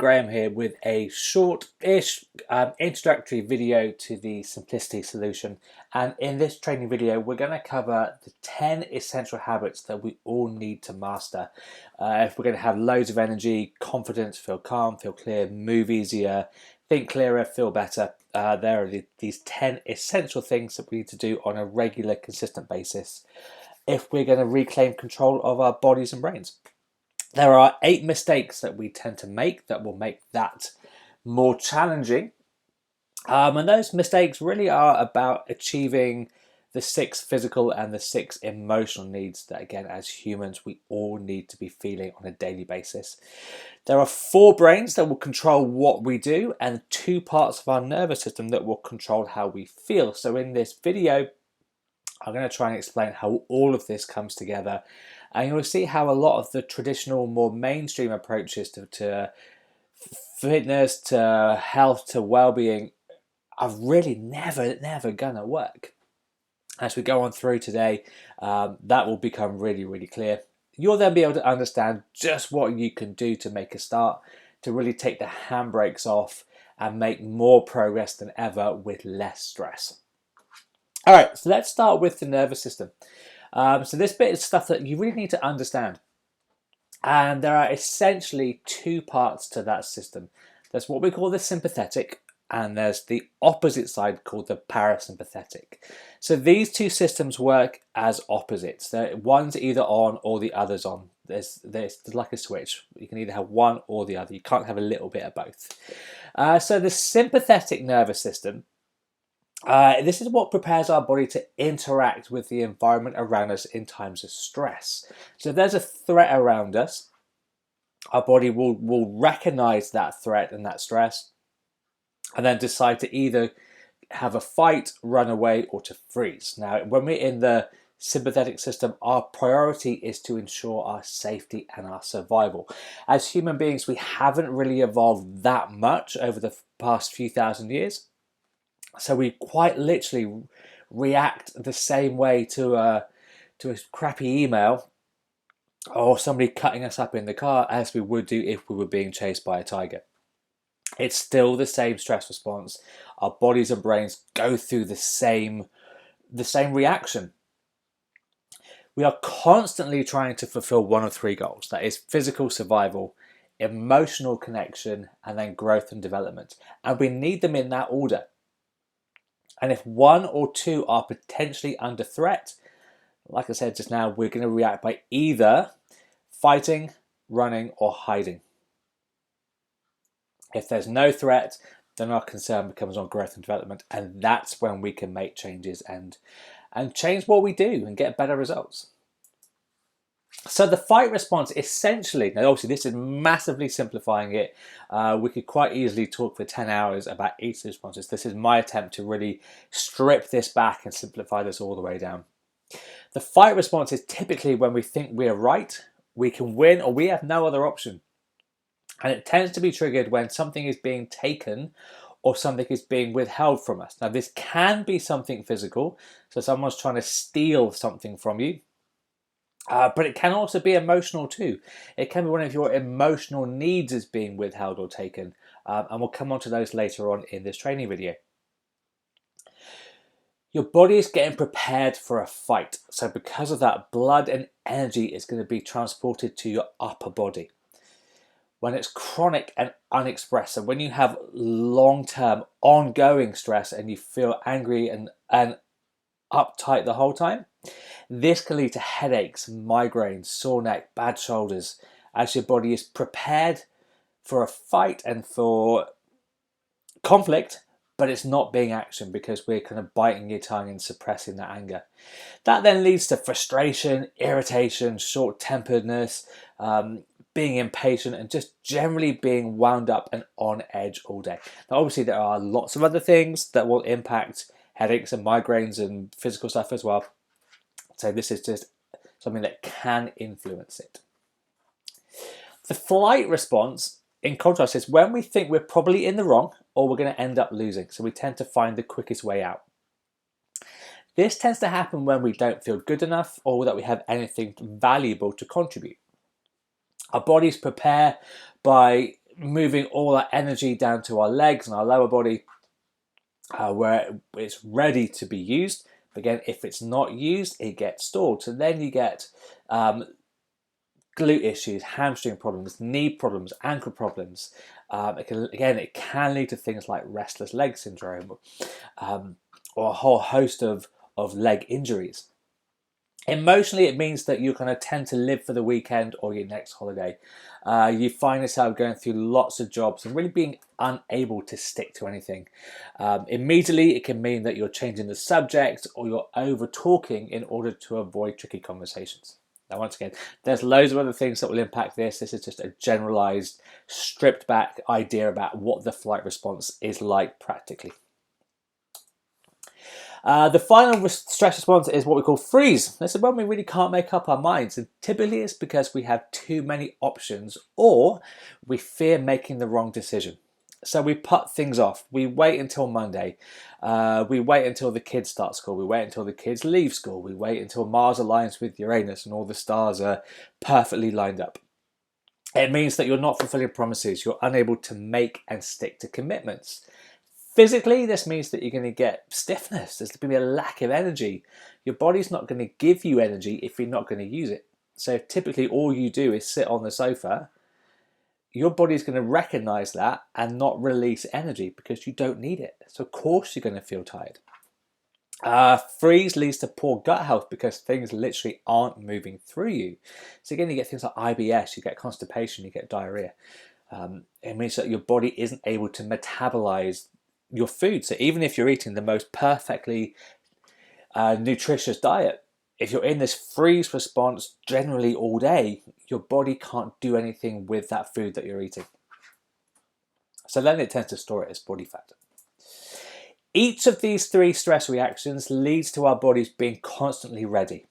Graham here with a short-ish introductory video to the Simplicity solution. And in this training video, we're going to cover the 10 essential habits that we all need to master. If we're going to have loads of energy, confidence, feel calm, feel clear, move easier, think clearer, feel better, there are these 10 essential things that we need to do on a regular, consistent basis if we're going to reclaim control of our bodies and brains. There are 8 mistakes that we tend to make that will make that more challenging. And those mistakes really are about achieving the 6 physical and the 6 emotional needs that, again, as humans, we all need to be feeling on a daily basis. There are 4 brains that will control what we do and 2 parts of our nervous system that will control how we feel. So in this video, I'm going to try and explain how all of this comes together, and you'll see how a lot of the traditional, more mainstream approaches to fitness, to health, to well-being are really never gonna work. As we go on through today, that will become really clear. You'll then be able to understand just what you can do to make a start, to really take the handbrakes off and make more progress than ever with less stress. All right, so let's start with the nervous system. So this bit is stuff that you really need to understand. And there are essentially 2 parts to that system. There's what we call the sympathetic, and there's the opposite side called the parasympathetic. So these 2 systems work as opposites. One's either on or the other's on. There's like a switch. You can either have one or the other. You can't have a little bit of both. So the sympathetic nervous system, this is what prepares our body to interact with the environment around us in times of stress. So if there's a threat around us, our body will recognize that threat and that stress and then decide to either have a fight, run away, or to freeze. Now, when we're in the sympathetic system, our priority is to ensure our safety and our survival. As human beings, we haven't really evolved that much over the past few thousand years. So we quite literally react the same way to a crappy email or somebody cutting us up in the car as we would do if we were being chased by a tiger. It's still the same stress response. Our bodies and brains go through the same reaction. We are constantly trying to fulfill one of 3 goals. That is physical survival, emotional connection, and then growth and development. And we need them in that order. And if 1 or 2 are potentially under threat, like I said just now, we're going to react by either fighting, running, or hiding. If there's no threat, then our concern becomes on growth and development, and that's when we can make changes and change what we do and get better results. So the fight response essentially, now obviously this is massively simplifying it. We could quite easily talk for 10 hours about each of the responses. This is my attempt to really strip this back and simplify this all the way down. The fight response is typically when we think we're right, we can win, or we have no other option. And it tends to be triggered when something is being taken or something is being withheld from us. Now this can be something physical, so someone's trying to steal something from you. But it can also be emotional too. It can be one of your emotional needs is being withheld or taken. And we'll come on to those later on in this training video. Your body is getting prepared for a fight. So because of that, blood and energy is going to be transported to your upper body. When it's chronic and unexpressed, so when you have long-term ongoing stress and you feel angry and uptight the whole time, this can lead to headaches, migraines, sore neck, bad shoulders, as your body is prepared for a fight and for conflict, but it's not being actioned because we're kind of biting your tongue and suppressing that anger. That then leads to frustration, irritation, short-temperedness, being impatient, and just generally being wound up and on edge all day. Now obviously there are lots of other things that will impact headaches and migraines and physical stuff as well. So this is just something that can influence it. The flight response, in contrast, is when we think we're probably in the wrong or we're going to end up losing. So we tend to find the quickest way out. This tends to happen when we don't feel good enough or that we have anything valuable to contribute. Our bodies prepare by moving all that energy down to our legs and our lower body, where it's ready to be used. Again, if it's not used, it gets stored. So then you get glute issues, hamstring problems, knee problems, ankle problems. It can lead to things like restless leg syndrome, or a whole host of leg injuries. Emotionally, it means that you're going to tend to live for the weekend or your next holiday. You find yourself going through lots of jobs and really being unable to stick to anything. Immediately, it can mean that you're changing the subject or you're over talking in order to avoid tricky conversations. Now, once again, there's loads of other things that will impact this. This is just a generalized, stripped back idea about what the flight response is like practically. The final stress response is what we call freeze. This is when we really can't make up our minds, and typically it's because we have too many options or we fear making the wrong decision. So we put things off. We wait until Monday. We wait until the kids start school. We wait until the kids leave school. We wait until Mars aligns with Uranus and all the stars are perfectly lined up. It means that you're not fulfilling promises. You're unable to make and stick to commitments. Physically, this means that you're going to get stiffness. There's going to be a lack of energy. Your body's not going to give you energy if you're not going to use it. So typically all you do is sit on the sofa. Your body's going to recognize that and not release energy because you don't need it. So of course you're going to feel tired. Freeze leads to poor gut health because things literally aren't moving through you. So again, you get things like IBS, you get constipation, you get diarrhea. It means that your body isn't able to metabolize your food. So even if you're eating the most perfectly nutritious diet, if you're in this freeze response generally all day, your body can't do anything with that food that you're eating. So then it tends to store it as body fat. Each of these three stress reactions leads to our bodies being constantly ready.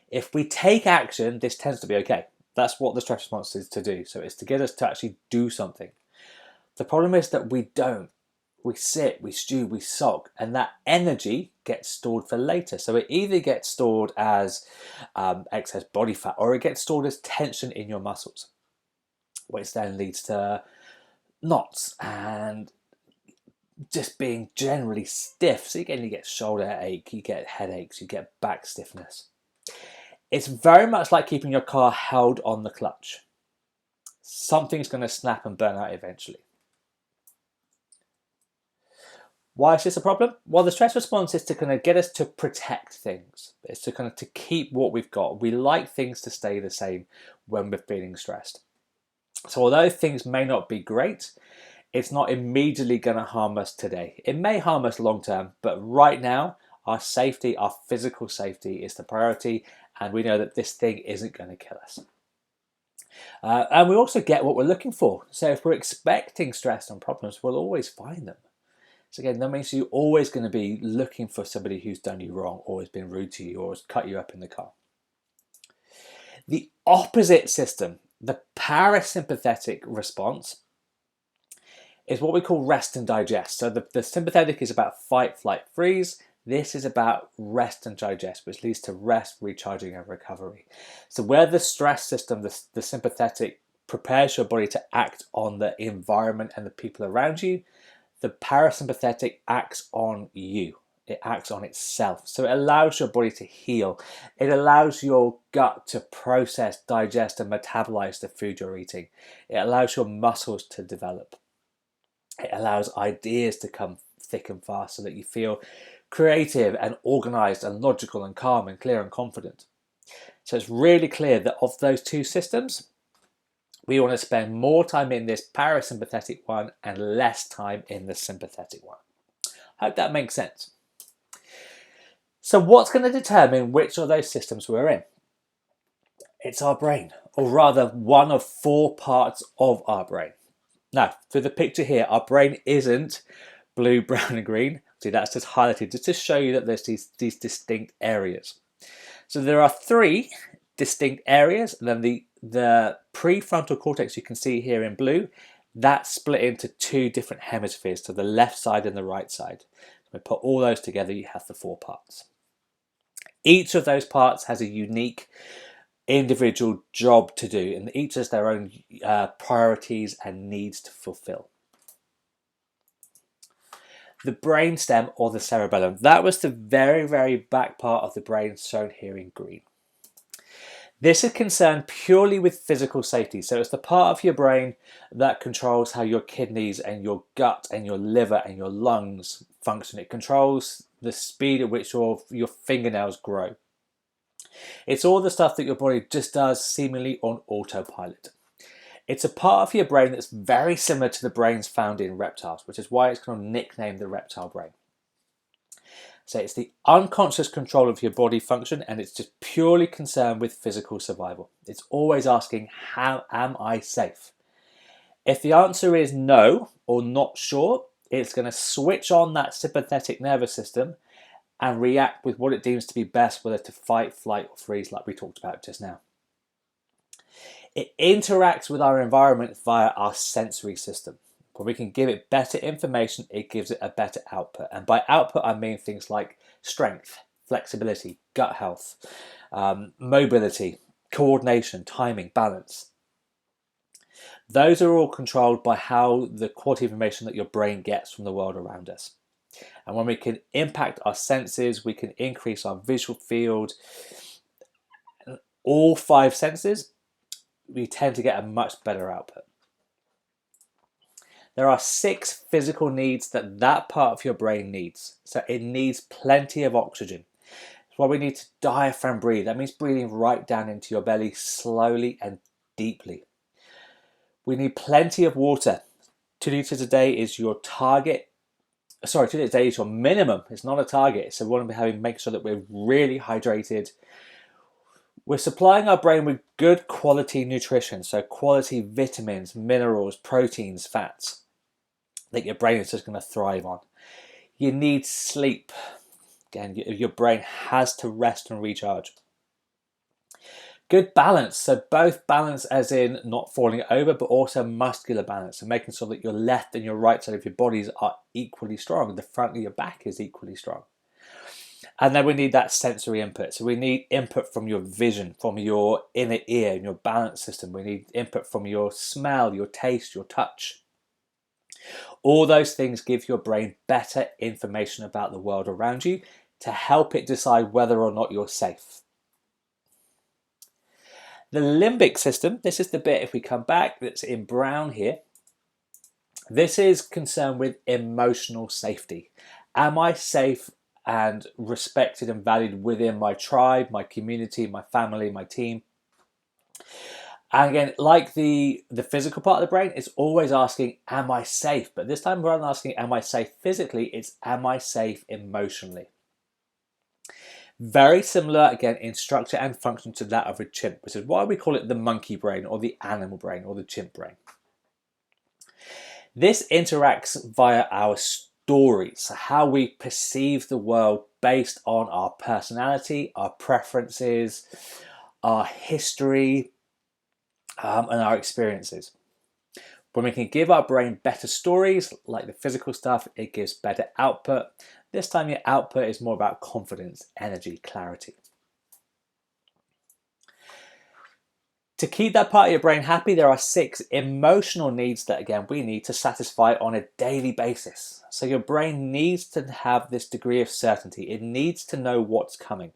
If we take action, this tends to be okay. That's what the stress response is to do. So it's to get us to actually do something. The problem is that we don't. We sit, we stew, we sulk, and that energy gets stored for later. So it either gets stored as excess body fat or it gets stored as tension in your muscles, which then leads to knots and just being generally stiff. So again, you get shoulder ache, you get headaches, you get back stiffness. It's very much like keeping your car held on the clutch. Something's going to snap and burn out eventually. Why is this a problem? Well, the stress response is to kind of get us to protect things. It's to kind of to keep what we've got. We like things to stay the same when we're feeling stressed. So although things may not be great, it's not immediately going to harm us today. It may harm us long term, but right now, our safety, our physical safety is the priority, and we know that this thing isn't going to kill us. And we also get what we're looking for. So if we're expecting stress and problems, we'll always find them. So again, that means you're always going to be looking for somebody who's done you wrong, or has been rude to you, or has cut you up in the car. The opposite system, the parasympathetic response, is what we call rest and digest. So the sympathetic is about fight, flight, freeze. This is about rest and digest, which leads to rest, recharging, and recovery. So where the stress system, the sympathetic, prepares your body to act on the environment and the people around you, the parasympathetic acts on you. It acts on itself. So it allows your body to heal. It allows your gut to process, digest, and metabolize the food you're eating. It allows your muscles to develop. It allows ideas to come thick and fast so that you feel creative and organized and logical and calm and clear and confident. So it's really clear that of those two systems, we want to spend more time in this parasympathetic one and less time in the sympathetic one. I hope that makes sense. So what's going to determine which of those systems we're in? It's our brain, or rather one of 4 parts of our brain. Now, for the picture here, our brain isn't blue, brown and green. See, that's just highlighted just to show you that there's these distinct areas. So there are 3 distinct areas, and then the prefrontal cortex you can see here in blue, that's split into 2 different hemispheres, so the left side and the right side. So we put all those together, you have the 4 parts. Each of those parts has a unique individual job to do, and each has their own priorities and needs to fulfill. The brainstem, or the cerebellum, that was the very, very back part of the brain shown here in green. This is concerned purely with physical safety. So it's the part of your brain that controls how your kidneys and your gut and your liver and your lungs function. It controls the speed at which your fingernails grow. It's all the stuff that your body just does seemingly on autopilot. It's a part of your brain that's very similar to the brains found in reptiles, which is why it's kind of nicknamed the reptile brain. So it's the unconscious control of your body function, and it's just purely concerned with physical survival. It's always asking, how am I safe? If the answer is no or not sure, it's going to switch on that sympathetic nervous system and react with what it deems to be best, whether to fight, flight, or freeze, like we talked about just now. It interacts with our environment via our sensory system. When we can give it better information, it gives it a better output. And by output, I mean things like strength, flexibility, gut health, mobility, coordination, timing, balance. Those are all controlled by how the quality of information that your brain gets from the world around us. And when we can impact our senses, we can increase our visual field, all 5 senses, we tend to get a much better output. There are 6 physical needs that part of your brain needs. So it needs plenty of oxygen. That's why we need to diaphragm breathe. That means breathing right down into your belly slowly and deeply. We need plenty of water. 2 liters a day is your target. 2 liters a day is your minimum. It's not a target. So we want to make sure that we're really hydrated. We're supplying our brain with good quality nutrition, so quality vitamins, minerals, proteins, fats that your brain is just going to thrive on. You need sleep. Again, your brain has to rest and recharge. Good balance, so both balance as in not falling over, but also muscular balance and making sure that your left and your right side of your bodies are equally strong. The front of your back is equally strong. And then we need that sensory input. So we need input from your vision, from your inner ear and your balance system. We need input from your smell, your taste, your touch. All those things give your brain better information about the world around you to help it decide whether or not you're safe. The limbic system, this is the bit, if we come back, that's in brown here. This is concerned with emotional safety. Am I safe and respected and valued within my tribe, my community, my family, my team? And again, like the physical part of the brain, it's always asking, am I safe? But this time, rather than asking, am I safe physically, it's, am I safe emotionally? Very similar, again, in structure and function to that of a chimp, which is why we call it the monkey brain or the animal brain or the chimp brain. This interacts via our stories, how we perceive the world based on our personality, our preferences, our history, and our experiences. When we can give our brain better stories, like the physical stuff, it gives better output. This time your output is more about confidence, energy, clarity. To keep that part of your brain happy, there are 6 emotional needs that, again, we need to satisfy on a daily basis. So your brain needs to have this degree of certainty. It needs to know what's coming.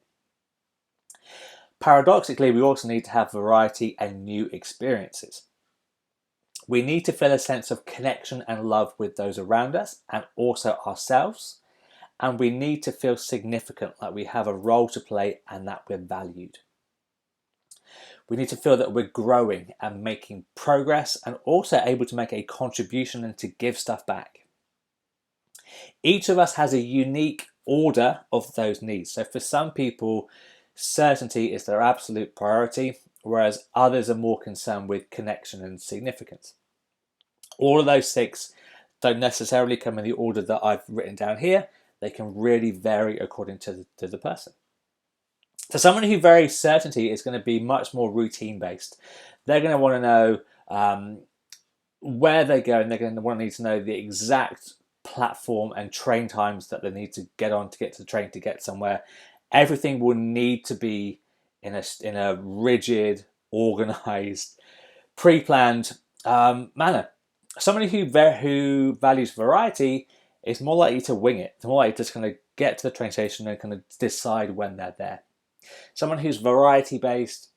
Paradoxically, we also need to have variety and new experiences. We need to feel a sense of connection and love with those around us and also ourselves. And we need to feel significant, like we have a role to play and that we're valued. We need to feel that we're growing and making progress and also able to make a contribution and to give stuff back. Each of us has a unique order of those needs. So for some people, certainty is their absolute priority, whereas others are more concerned with connection and significance. All of those 6 don't necessarily come in the order that I've written down here. They can really vary according to the person. So someone who values certainty is going to be much more routine based. They're going to want to know where they go, and they're going to need to know the exact platform and train times that they need to get on to get to the train to get somewhere. Everything will need to be in a rigid, organized, pre-planned manner. Somebody who values variety is more likely to wing it. They're more likely to just kind of get to the train station and kind of decide when they're there. Someone who's variety based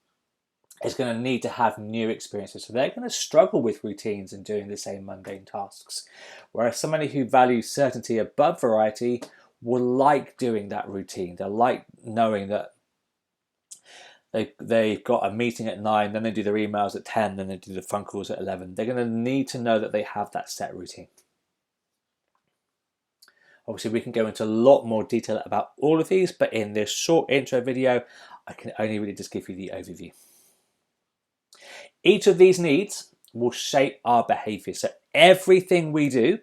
is going to need to have new experiences. So they're going to struggle with routines and doing the same mundane tasks. Whereas somebody who values certainty above variety will like doing that routine. They'll like knowing that they've got a meeting at 9, then they do their emails at 10, then they do the phone calls at 11. They're going to need to know that they have that set routine. Obviously, we can go into a lot more detail about all of these, but in this short intro video, I can only really just give you the overview. Each of these needs will shape our behavior. So everything we do,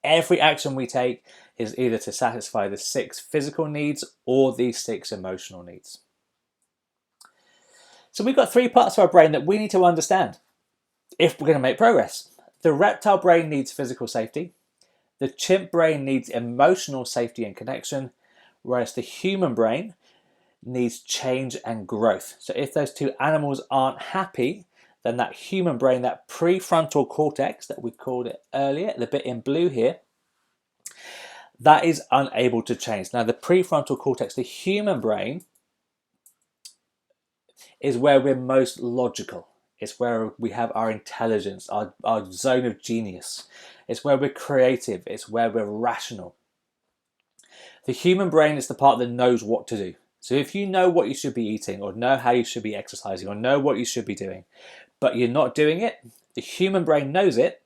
every action we take is either to satisfy the 6 physical needs or these 6 emotional needs. So we've got 3 parts of our brain that we need to understand if we're going to make progress. The reptile brain needs physical safety. The chimp brain needs emotional safety and connection, whereas the human brain needs change and growth. So if those 2 animals aren't happy, then that human brain, that prefrontal cortex that we called it earlier, the bit in blue here, that is unable to change. Now the prefrontal cortex, the human brain, is where we're most logical. It's where we have our intelligence, our zone of genius. It's where we're creative. It's where we're rational. The human brain is the part that knows what to do. So if you know what you should be eating, or know how you should be exercising, or know what you should be doing, but you're not doing it, the human brain knows it,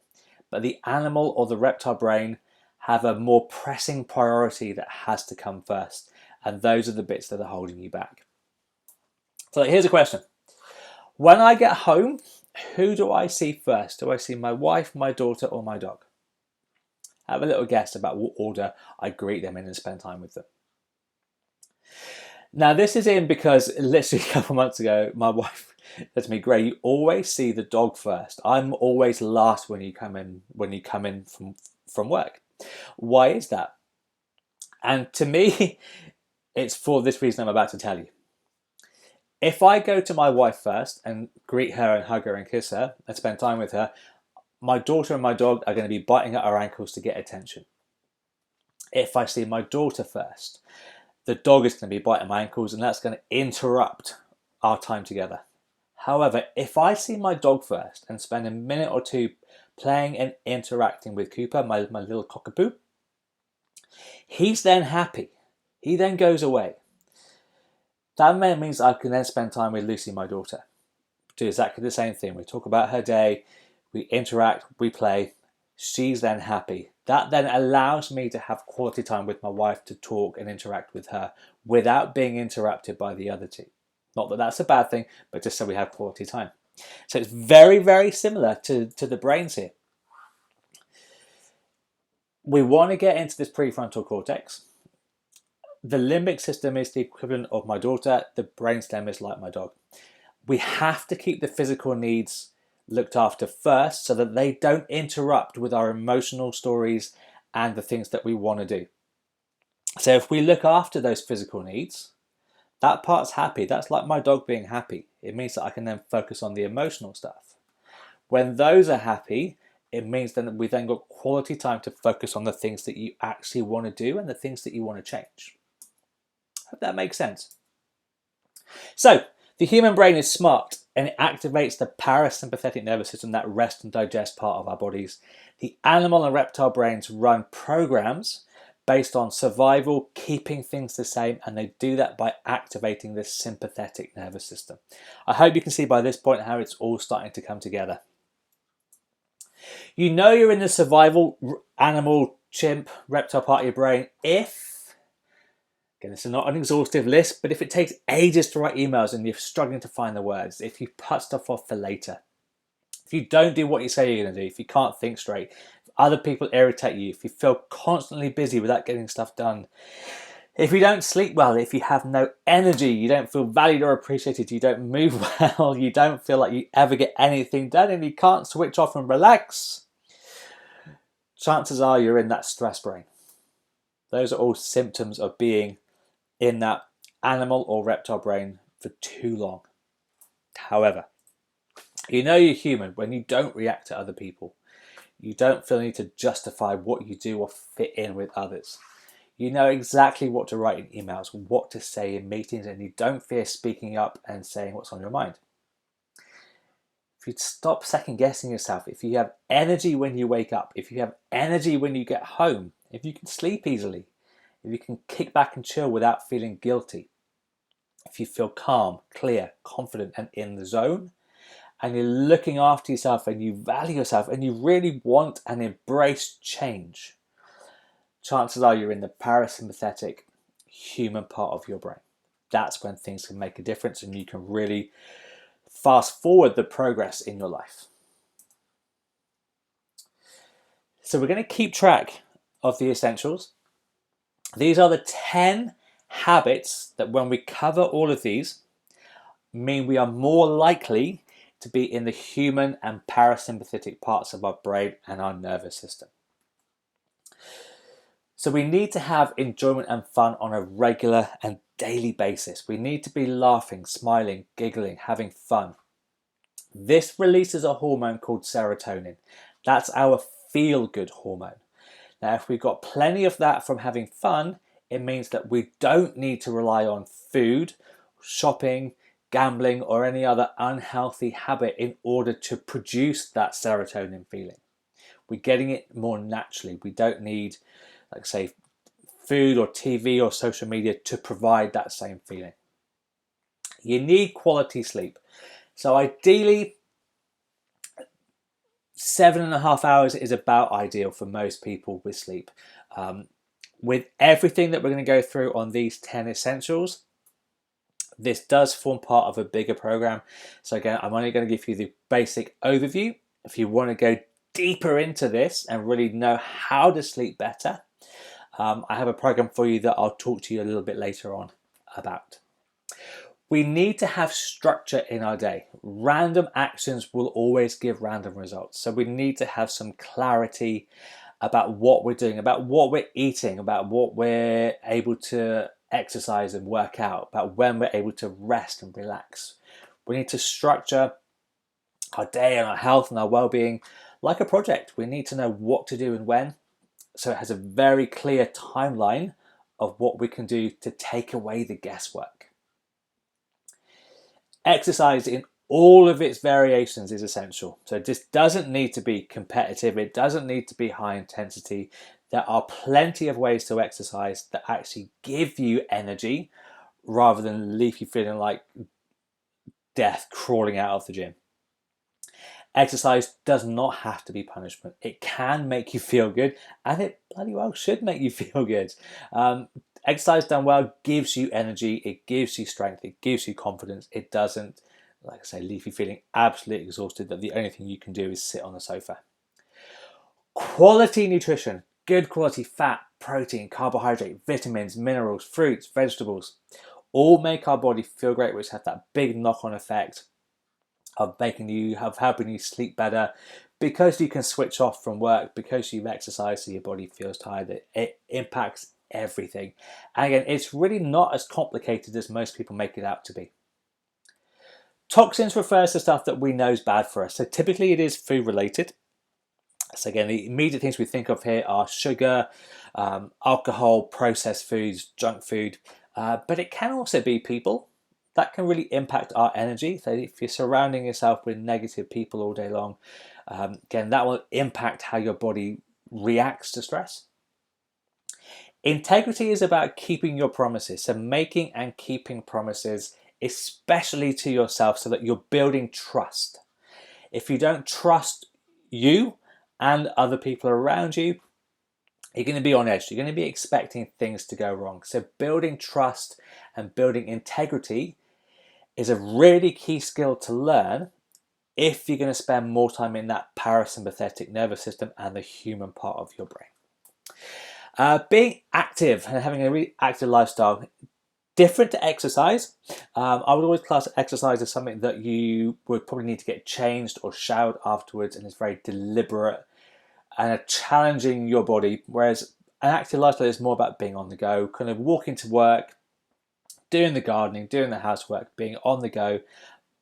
but the animal or the reptile brain have a more pressing priority that has to come first. And those are the bits that are holding you back. So here's a question. When I get home, who do I see first? Do I see my wife, my daughter, or my dog? Have a little guess about what order I greet them in and spend time with them. Now this is in because literally a couple of months ago, my wife said to me, "Gray, you always see the dog first. I'm always last when you come in from work. Why is that?" And to me, it's for this reason I'm about to tell you. If I go to my wife first and greet her and hug her and kiss her and spend time with her, my daughter and my dog are going to be biting at our ankles to get attention. If I see my daughter first, the dog is going to be biting my ankles and that's going to interrupt our time together. However, if I see my dog first and spend a minute or 2 playing and interacting with Cooper, my little cockapoo, he's then happy. He then goes away. That means I can then spend time with Lucy, my daughter. Do exactly the same thing. We talk about her day, we interact, we play. She's then happy. That then allows me to have quality time with my wife, to talk and interact with her without being interrupted by the other 2. Not that that's a bad thing, but just so we have quality time. So it's very, very similar to the brains here. We want to get into this prefrontal cortex. The limbic system is the equivalent of my daughter. The brainstem is like my dog. We have to keep the physical needs looked after first so that they don't interrupt with our emotional stories and the things that we want to do. So if we look after those physical needs, that part's happy. That's like my dog being happy. It means that I can then focus on the emotional stuff. When those are happy, it means that we then got quality time to focus on the things that you actually want to do and the things that you want to change. Hope that makes sense. So, the human brain is smart and it activates the parasympathetic nervous system, that rest and digest part of our bodies. The animal and reptile brains run programs based on survival, keeping things the same, and they do that by activating the sympathetic nervous system. I hope you can see by this point how it's all starting to come together. You know you're in the survival animal, chimp, reptile part of your brain if, again, this is not an exhaustive list, but if it takes ages to write emails and you're struggling to find the words, if you put stuff off for later, if you don't do what you say you're going to do, if you can't think straight, if other people irritate you, if you feel constantly busy without getting stuff done, if you don't sleep well, if you have no energy, you don't feel valued or appreciated, you don't move well, you don't feel like you ever get anything done, and you can't switch off and relax, chances are you're in that stress brain. Those are all symptoms of being in that animal or reptile brain for too long. However, you know you're human when you don't react to other people. You don't feel the need to justify what you do or fit in with others. You know exactly what to write in emails, what to say in meetings, and you don't fear speaking up and saying what's on your mind. If you stop second guessing yourself, if you have energy when you wake up, if you have energy when you get home, if you can sleep easily, if you can kick back and chill without feeling guilty, if you feel calm, clear, confident, and in the zone, and you're looking after yourself and you value yourself and you really want and embrace change, chances are you're in the parasympathetic human part of your brain. That's when things can make a difference and you can really fast forward the progress in your life. So we're going to keep track of the essentials. These are the 10 habits that when we cover all of these mean we are more likely to be in the human and parasympathetic parts of our brain and our nervous system. So we need to have enjoyment and fun on a regular and daily basis. We need to be laughing, smiling, giggling, having fun. This releases a hormone called serotonin. That's our feel-good hormone. Now, if we've got plenty of that from having fun, it means that we don't need to rely on food, shopping, gambling, or any other unhealthy habit in order to produce that serotonin feeling. We're getting it more naturally. We don't need, like say, food or TV or social media to provide that same feeling. You need quality sleep. So ideally, 7.5 hours is about ideal for most people with sleep. With everything that we're going to go through on these 10 essentials, this does form part of a bigger program. So again, I'm only going to give you the basic overview. If you want to go deeper into this and really know how to sleep better, I have a program for you that I'll talk to you a little bit later on about. We need to have structure in our day. Random actions will always give random results. So we need to have some clarity about what we're doing, about what we're eating, about what we're able to exercise and work out, about when we're able to rest and relax. We need to structure our day and our health and our well-being like a project. We need to know what to do and when, so it has a very clear timeline of what we can do to take away the guesswork. Exercise in all of its variations is essential. So this doesn't need to be competitive. It doesn't need to be high intensity. There are plenty of ways to exercise that actually give you energy rather than leave you feeling like death crawling out of the gym. Exercise does not have to be punishment. It can make you feel good, and it bloody well should make you feel good. Exercise done well gives you energy, it gives you strength, it gives you confidence. It doesn't, like I say, leave you feeling absolutely exhausted that the only thing you can do is sit on the sofa. Quality nutrition, good quality fat, protein, carbohydrate, vitamins, minerals, fruits, vegetables, all make our body feel great, which have that big knock-on effect of helping you sleep better, because you can switch off from work, because you've exercised so your body feels tired. It impacts everything. And again, it's really not as complicated as most people make it out to be. Toxins refers to stuff that we know is bad for us. So typically it is food related. So again, the immediate things we think of here are sugar, alcohol, processed foods, junk food, but it can also be people. That can really impact our energy. So if you're surrounding yourself with negative people all day long, again, that will impact how your body reacts to stress. Integrity is about keeping your promises. So making and keeping promises, especially to yourself, so that you're building trust. If you don't trust you and other people around you, you're going to be on edge. You're going to be expecting things to go wrong. So building trust and building integrity is a really key skill to learn if you're going to spend more time in that parasympathetic nervous system and the human part of your brain. Being active and having a really active lifestyle, different to exercise. I would always class exercise as something that you would probably need to get changed or showered afterwards, and it's very deliberate and challenging your body, whereas an active lifestyle is more about being on the go, kind of walking to work, doing the gardening, doing the housework, being on the go,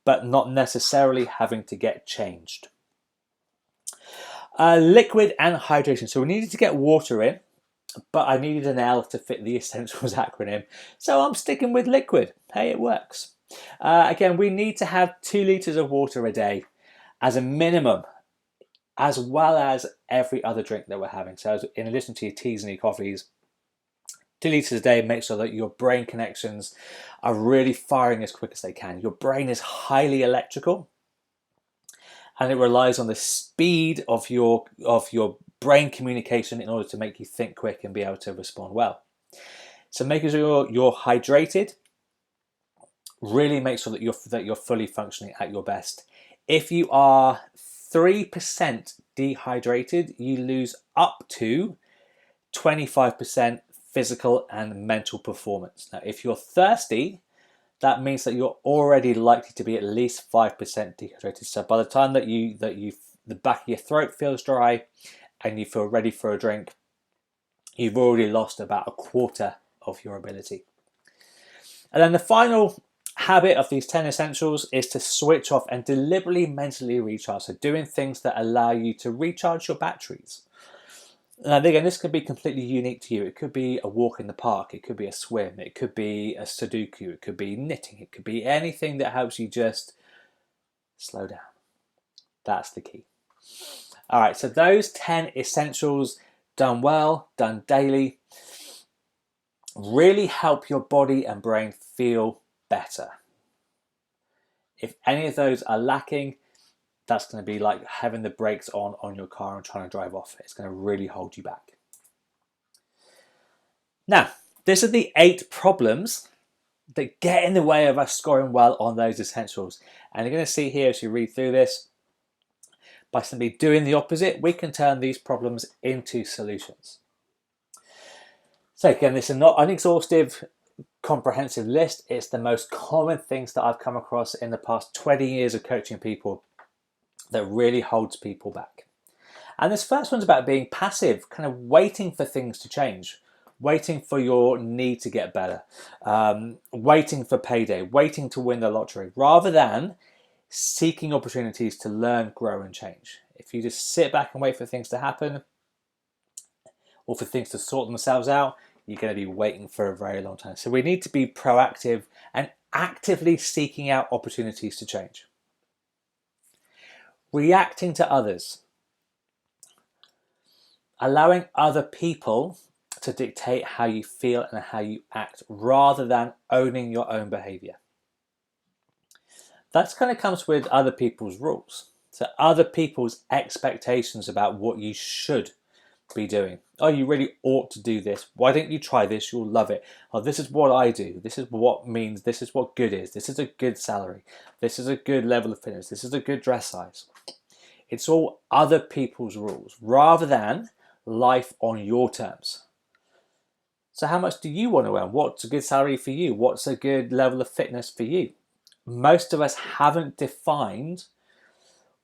but not necessarily having to get changed. Liquid and hydration. So we needed to get water in, but I needed an L to fit the essentials acronym. So I'm sticking with liquid. Hey, it works. Again, we need to have 2 litres of water a day as a minimum, as well as every other drink that we're having. So in addition to your teas and your coffees, 2 litres a day makes sure that your brain connections are really firing as quick as they can. Your brain is highly electrical, and it relies on the speed of your brain communication in order to make you think quick and be able to respond well. So making sure you're hydrated really makes sure that you're fully functioning at your best. If you are 3% dehydrated, you lose up to 25% physical and mental performance. Now, if you're thirsty, that means that you're already likely to be at least 5% dehydrated. So by the time that the back of your throat feels dry and you feel ready for a drink, you've already lost about a quarter of your ability. And then the final habit of these 10 essentials is to switch off and deliberately mentally recharge. So doing things that allow you to recharge your batteries. Now again, this could be completely unique to you. It could be a walk in the park, it could be a swim, it could be a Sudoku, it could be knitting, it could be anything that helps you just slow down. That's the key. All right, so those 10 essentials done well, done daily, really help your body and brain feel better. If any of those are lacking, that's going to be like having the brakes on your car and trying to drive off. It's going to really hold you back. Now, these are the 8 problems that get in the way of us scoring well on those essentials. And you're going to see here as you read through this, by simply doing the opposite, we can turn these problems into solutions. So again, this is not an exhaustive, comprehensive list. It's the most common things that I've come across in the past 20 years of coaching people that really holds people back. And this first one's about being passive, kind of waiting for things to change, waiting for your need to get better, waiting for payday, waiting to win the lottery, rather than seeking opportunities to learn, grow, and change. If you just sit back and wait for things to happen or for things to sort themselves out, you're going to be waiting for a very long time. So we need to be proactive and actively seeking out opportunities to change. Reacting to others. Allowing other people to dictate how you feel and how you act rather than owning your own behavior. That kind of comes with other people's rules. So other people's expectations about what you should be doing. Oh, you really ought to do this. Why don't you try this? You'll love it. Oh, this is what I do. This is what means. This is what good is. This is a good salary. This is a good level of fitness. This is a good dress size. It's all other people's rules rather than life on your terms. So how much do you want to earn? What's a good salary for you? What's a good level of fitness for you? Most of us haven't defined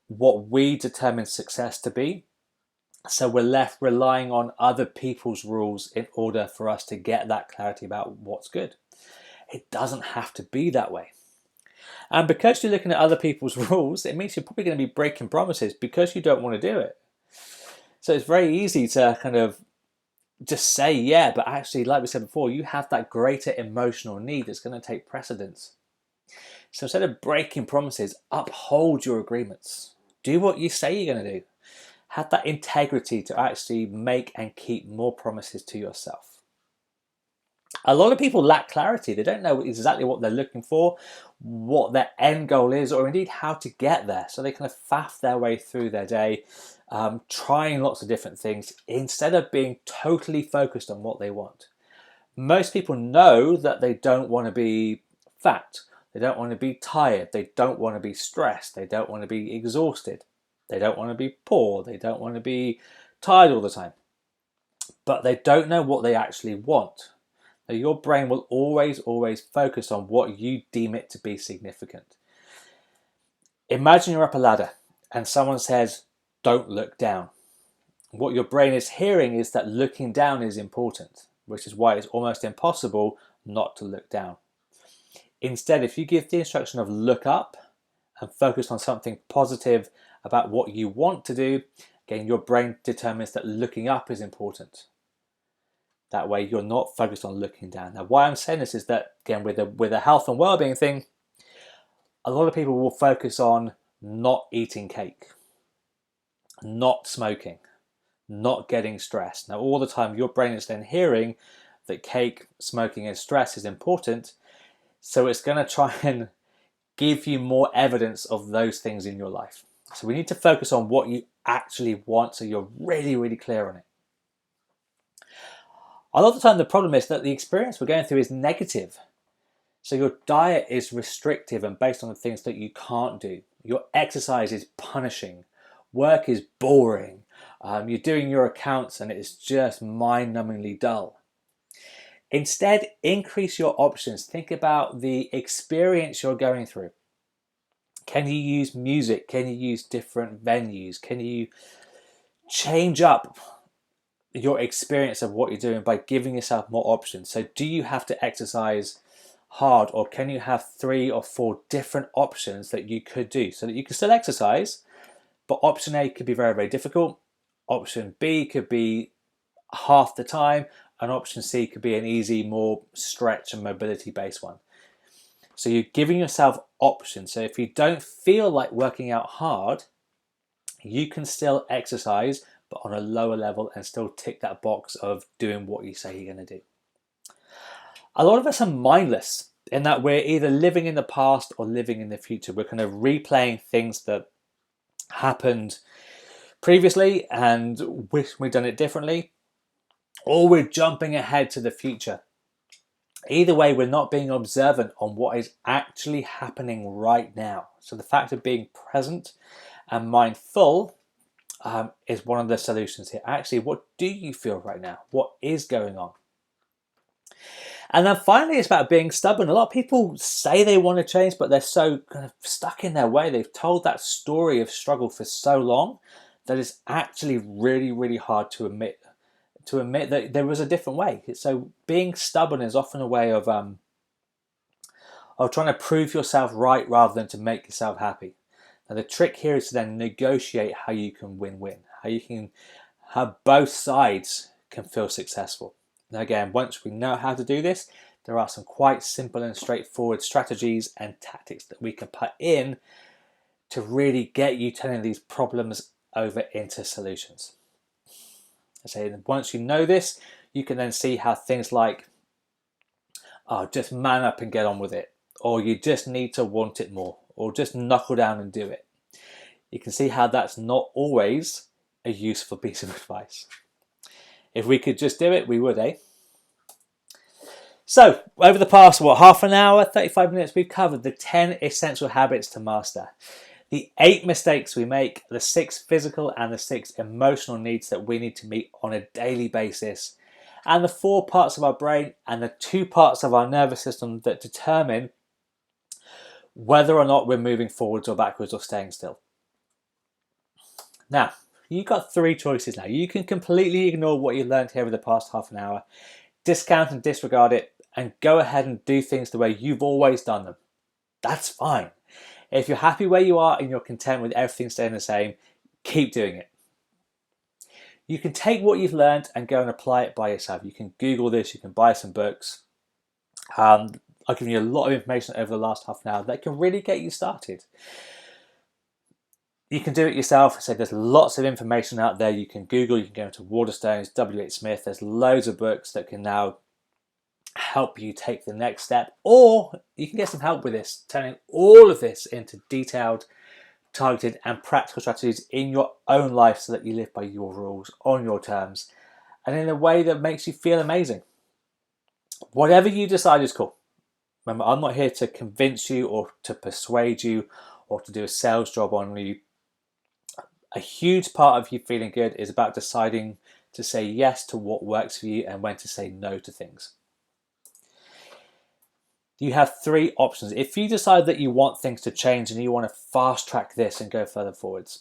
what we determine success to be. So we're left relying on other people's rules in order for us to get that clarity about what's good. It doesn't have to be that way. And because you're looking at other people's rules, it means you're probably going to be breaking promises because you don't want to do it. So it's very easy to kind of just say yeah, but actually, like we said before, you have that greater emotional need that's going to take precedence. So instead of breaking promises, uphold your agreements. Do what you say you're going to do. Have that integrity to actually make and keep more promises to yourself. A lot of people lack clarity. They don't know exactly what they're looking for, what their end goal is, or indeed how to get there. So they kind of faff their way through their day, trying lots of different things instead of being totally focused on what they want. Most people know that they don't want to be fat. They don't want to be tired. They don't want to be stressed. They don't want to be exhausted. They don't want to be poor. They don't want to be tired all the time. But they don't know what they actually want. Now, your brain will always focus on what you deem it to be significant. Imagine you're up a ladder and someone says, don't look down. What your brain is hearing is that looking down is important, which is why it's almost impossible not to look down. Instead, if you give the instruction of look up and focus on something positive about what you want to do, again, your brain determines that looking up is important. That way you're not focused on looking down. Now, why I'm saying this is that, again, with a health and well-being thing, a lot of people will focus on not eating cake, not smoking, not getting stressed. Now, all the time, your brain is then hearing that cake, smoking, and stress is important, so it's going to try and give you more evidence of those things in your life. So we need to focus on what you actually want so you're really, really clear on it. A lot of the time, the problem is that the experience we're going through is negative. So your diet is restrictive and based on the things that you can't do. Your exercise is punishing. Work is boring. You're doing your accounts and it's just mind-numbingly dull. Instead, increase your options. Think about the experience you're going through. Can you use music? Can you use different venues? Can you change up your experience of what you're doing by giving yourself more options? So do you have to exercise hard, or can you have 3 or 4 different options that you could do so that you can still exercise, but option A could be very, very difficult. Option B could be half the time, and option C could be an easy, more stretch and mobility based one. So you're giving yourself options. So if you don't feel like working out hard, you can still exercise, but on a lower level, and still tick that box of doing what you say you're going to do. A lot of us are mindless in that we're either living in the past or living in the future. We're kind of replaying things that happened previously and wish we'd done it differently, or we're jumping ahead to the future. Either way, we're not being observant on what is actually happening right now. So the fact of being present and mindful is one of the solutions here. Actually, what do you feel right now? What is going on? And then finally, it's about being stubborn. A lot of people say they want to change, but they're so kind of stuck in their way. They've told that story of struggle for so long that it's actually really, really hard to admit that there was a different way. So being stubborn is often a way of trying to prove yourself right rather than to make yourself happy. Now the trick here is to then negotiate how you can win-win, how both sides can feel successful. Now again, once we know how to do this, there are some quite simple and straightforward strategies and tactics that we can put in to really get you turning these problems over into solutions. I say once you know this, you can then see how things like, just man up and get on with it, or you just need to want it more, or just knuckle down and do it. You can see how that's not always a useful piece of advice. If we could just do it, we would, eh? So, over the past, half an hour, 35 minutes, we've covered the 10 essential habits to master, the 8 mistakes we make, the 6 physical and the 6 emotional needs that we need to meet on a daily basis, and the 4 parts of our brain and the 2 parts of our nervous system that determine whether or not we're moving forwards or backwards or staying still. Now, you've got 3 choices now. You can completely ignore what you learned here over the past half an hour, discount and disregard it, and go ahead and do things the way you've always done them. That's fine. If you're happy where you are and you're content with everything staying the same, keep doing it. You can take what you've learned and go and apply it by yourself. You can Google this, you can buy some books. I've given you a lot of information over the last half an hour that can really get you started. You can do it yourself. So there's lots of information out there. You can Google, you can go into Waterstones, W.H. Smith. There's loads of books that can now help you take the next step. Or you can get some help with this, turning all of this into detailed, targeted and practical strategies in your own life so that you live by your rules, on your terms, and in a way that makes you feel amazing. Whatever you decide is cool. Remember, I'm not here to convince you or to persuade you or to do a sales job on you. A huge part of you feeling good is about deciding to say yes to what works for you and when to say no to things. You have 3 options. If you decide that you want things to change and you want to fast track this and go further forwards,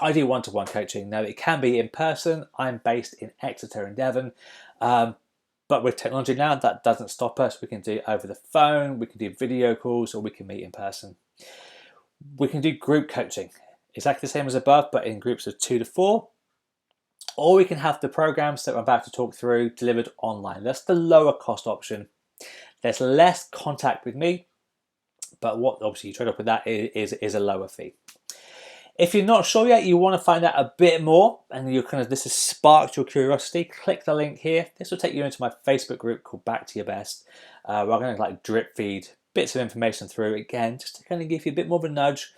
I do one-to-one coaching. Now, it can be in person. I'm based in Exeter in Devon. But with technology now, that doesn't stop us. We can do it over the phone, we can do video calls, or we can meet in person. We can do group coaching, exactly the same as above, but in groups of 2 to 4. Or we can have the programs that I'm about to talk through delivered online. That's the lower cost option. There's less contact with me, but what obviously you trade off with that is a lower fee. If you're not sure yet, you want to find out a bit more, and this has sparked your curiosity, click the link here. This will take you into my Facebook group called Back to Your Best. Where I'm going to drip feed bits of information through again, just to kind of give you a bit more of a nudge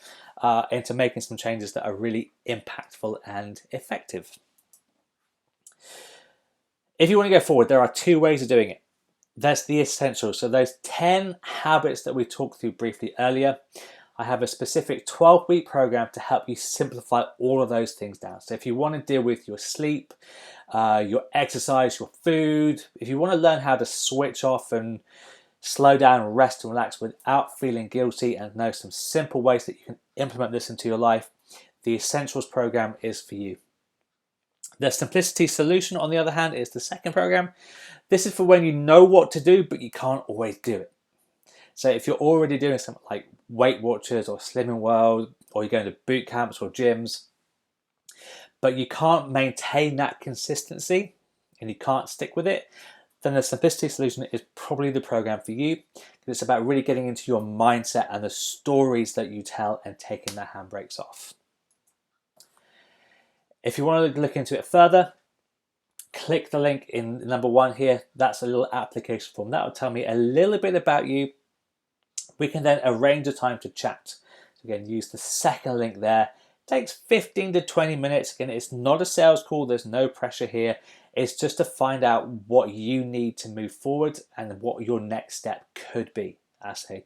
into making some changes that are really impactful and effective. If you want to go forward, there are 2 ways of doing it. That's the essentials. So those 10 habits that we talked through briefly earlier, I have a specific 12-week program to help you simplify all of those things down. So if you want to deal with your sleep, your exercise, your food, if you want to learn how to switch off and slow down, rest and relax without feeling guilty, and know some simple ways that you can implement this into your life, the Essentials program is for you. The Simplicity Solution, on the other hand, is the second program. This is for when you know what to do, but you can't always do it. So if you're already doing something like Weight Watchers or Slimming World, or you're going to boot camps or gyms, but you can't maintain that consistency and you can't stick with it, then the Simplicity Solution is probably the program for you. It's about really getting into your mindset and the stories that you tell and taking the handbrakes off. If you want to look into it further, click the link in number 1 here. That's a little application form. That will tell me a little bit about you. We can then arrange a time to chat. So again, use the second link there. It takes 15 to 20 minutes. Again, it's not a sales call. There's no pressure here. It's just to find out what you need to move forward and what your next step could be. I say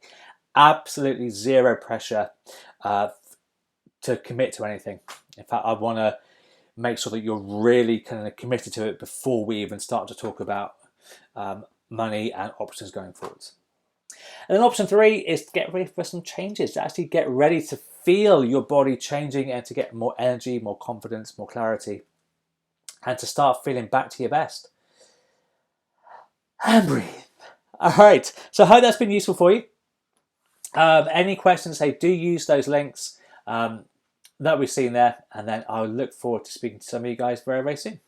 absolutely zero pressure to commit to anything. In fact, I want to make sure that you're really kind of committed to it before we even start to talk about money and options going forwards. And then option 3 is to get ready for some changes, to actually get ready to feel your body changing and to get more energy, more confidence, more clarity, and to start feeling back to your best. And breathe. All right, so I hope that's been useful for you. Any questions, hey, do use those links that we've seen there, and then I'll look forward to speaking to some of you guys very, very soon.